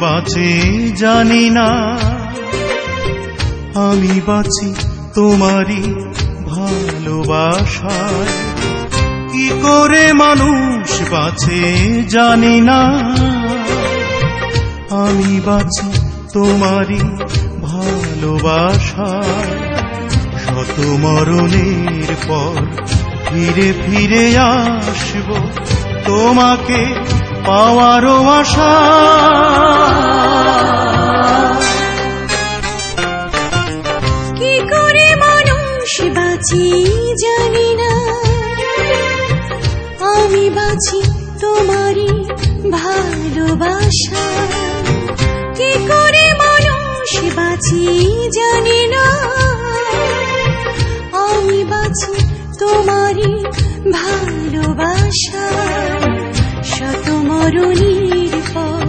বাঁচে জানি না, আমি বাঁচি তোমারই ভালোবাসায়। কি করে মানুষ বাঁচে জানি না, আমি বাঁচি তোমারই ভালোবাসায়। শত মরণের পর ফিরে ফিরে আসব তোমাকে পাওয়ারও আশা। কি করে মানুষ বাঁচি জানি না, আমি বাঁচি তোমারই ভালোবাসা। কি করে মানুষ বাঁচি জানি না, আমি বাঁচি তোমারই ভালোবাসা। শত মরণের পর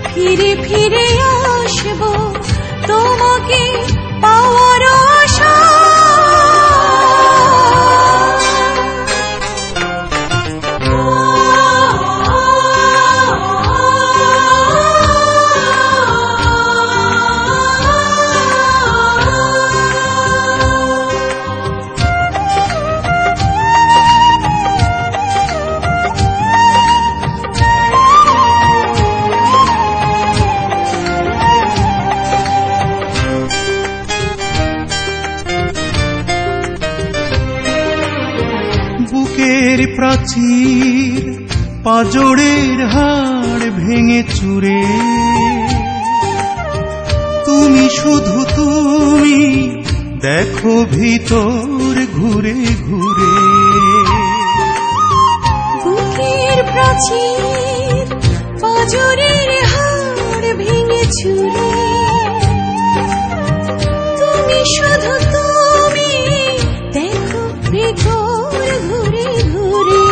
ফিরে ফিরে আসব তোমাকে পাওয়ার আশা। বুকের প্রাচীর পাজরের হাড় ভেঙে চুরে, তুমি শুধু তুমি দেখো ভিতর ঘুরে ঘুরে। বুকের প্রাচীর পাজরের হাড় ভেঙে চুরে, তুমি শুধু তুমি দেখো ভিতর ঘুরে ঘুরে।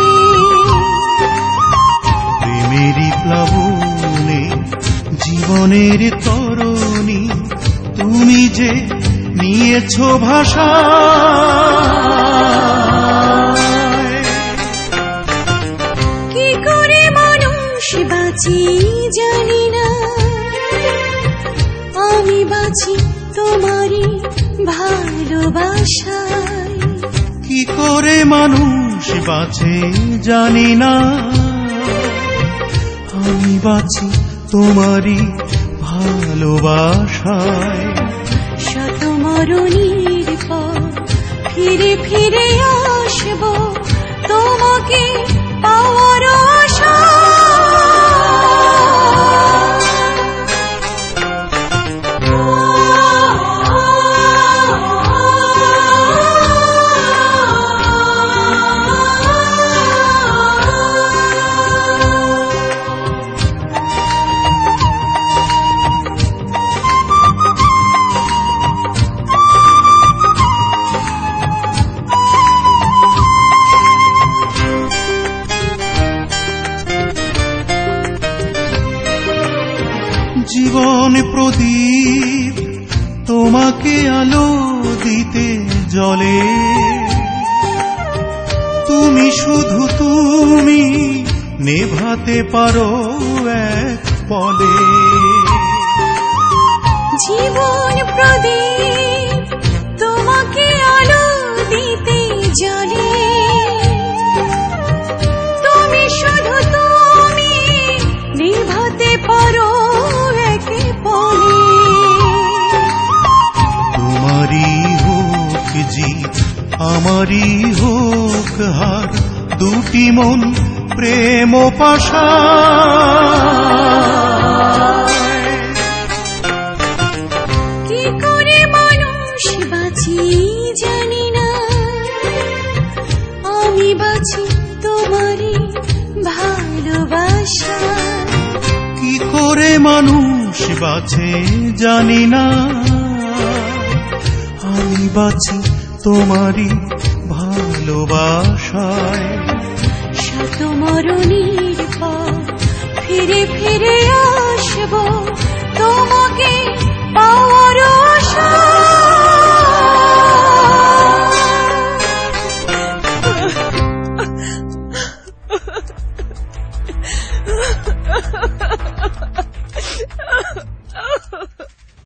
প্রেমেরই প্লাবনে জীবনের তরণী তুমি যে নিয়েছো ভাষা। কি করে মানুষ বাঁচি জানি না, আমি বাঁচি তোমারই ভালোবাসায়। কি করে মানুষ বাঁচে জানি না, আমি বাঁচি তোমারই ভালোবাসায়। শত মরণের পর ফিরে ফিরে আসব তোমাকে পাওয়ার আশা। জীবন প্রদীপ তোমাকে আলো দিতে জ্বলে, তুমি শুধু তুমি নেভাতে পারো এক পলে। জীবন প্রদীপ তোমাকে আলো দিতে জ্বলে, তুমি শুধু তুমি নিভাতে পারো এক পলে। তোমারই হোক জিত আমারই হোক হার, দুটি মন প্রেম পাশা। কি করে মানুষ বাঁচি জানি না, আমি বাঁচি তোমারই ভালোবাসা। কি করে মানুষ বাঁচে জানি না, আমি বাঁচি তোমারই ভালোবাসায়। শত মরণের পর ফিরে ফিরে আসব